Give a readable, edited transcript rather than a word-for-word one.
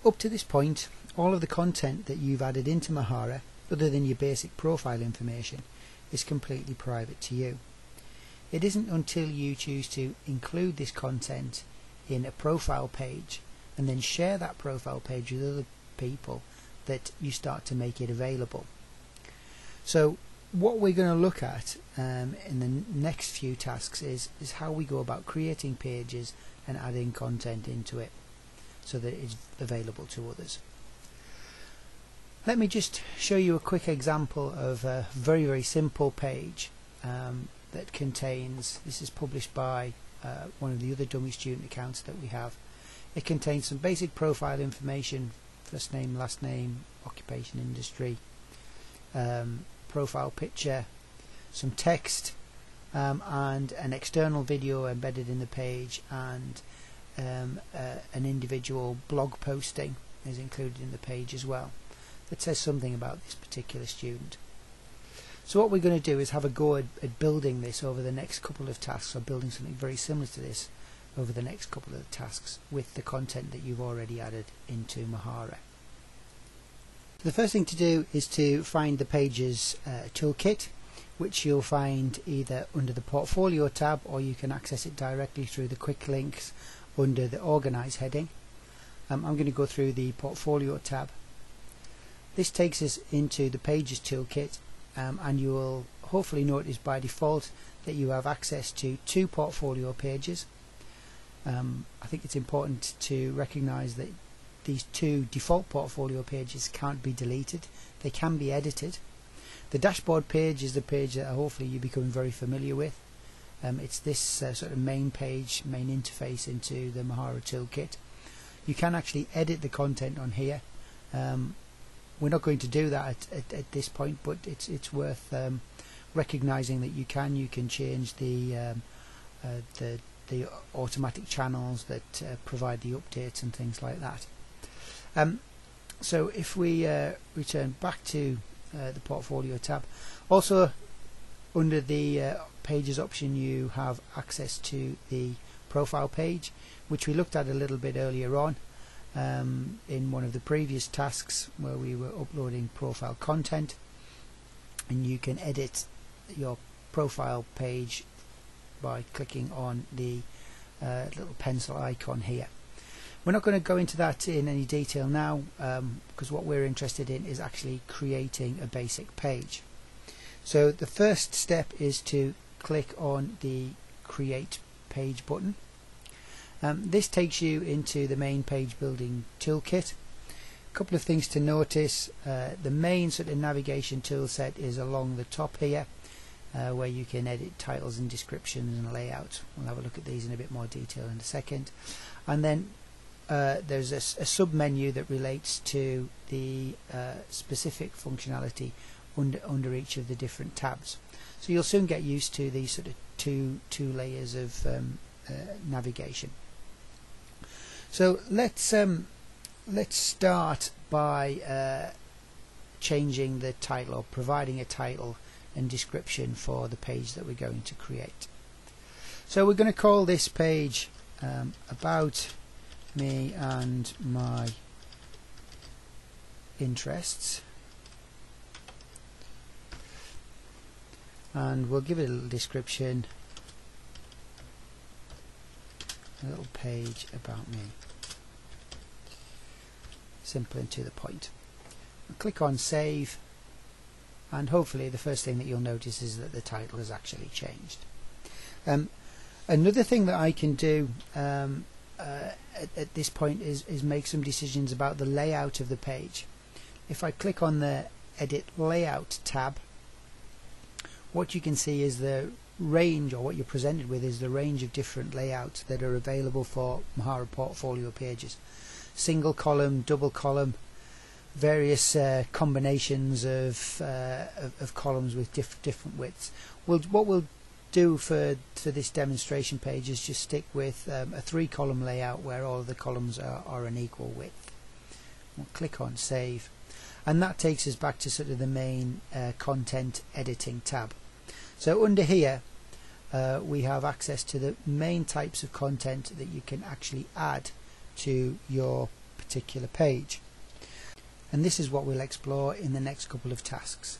up to this point, all of the content that you've added into Mahara, other than your basic profile information, is completely private to you. It isn't until you choose to include this content in a profile page and then share that profile page with other people that you start to make it available. So what we're going to look at in the next few tasks is how we go about creating pages and adding content into it so that it's available to others. Let me just show you a quick example of a very, very simple page that contains, this is published by one of the other dummy student accounts that we have. It contains some basic profile information, first name, last name, occupation, industry, profile picture, some text, and an external video embedded in the page, and an individual blog posting is included in the page as well that says something about this particular student. So what we're going to do is have a go at building this over the next couple of tasks, or building something very similar to this over the next couple of tasks with the content that you've already added into Mahara. The first thing to do is to find the Pages toolkit, which you'll find either under the Portfolio tab, or you can access it directly through the quick links under the Organize heading. I'm going to go through the Portfolio tab. This takes us into the Pages toolkit, and you will hopefully notice by default that you have access to 2 portfolio pages. I think it's important to recognize that these 2 default portfolio pages can't be deleted. They can be edited. The dashboard page is the page that hopefully you become very familiar with. It's this sort of main page, main interface into the Mahara toolkit. You can actually edit the content on here. We're not going to do that at this point, but it's worth recognizing that you can change the automatic channels that provide the updates and things like that. So if we return back to the Portfolio tab, also under the Pages option you have access to the Profile page, which we looked at a little bit earlier on in one of the previous tasks where we were uploading profile content, and you can edit your profile page by clicking on the little pencil icon here. We're not going to go into that in any detail now, because what we're interested in is actually creating a basic page. So the first step is to click on the Create Page button. This takes you into the main page building toolkit. A couple of things to notice: the main sort of navigation tool set is along the top here, where you can edit titles and descriptions and layout. We'll have a look at these in a bit more detail in a second. And then there's a sub menu that relates to the specific functionality under each of the different tabs. So you'll soon get used to these sort of two layers of navigation. So let's start by changing the title, or providing a title and description for the page that we're going to create. So we're going to call this page About Me and My Interests, and we'll give it a little description, a little page about me, simple and to the point. I'll click on Save, and hopefully the first thing that you'll notice is that the title has actually changed. Another thing that I can do at this point is make some decisions about the layout of the page. If I click on the Edit Layout tab, what you can see is the range, or what you're presented with is the range of different layouts that are available for Mahara portfolio pages. Single column, double column, various combinations of columns with different widths. What we'll do for this demonstration page is just stick with a 3-column layout where all of the columns are an equal width. We'll click on Save, and that takes us back to sort of the main content editing tab. So under here we have access to the main types of content that you can actually add to your particular page. And this is what we'll explore in the next couple of tasks.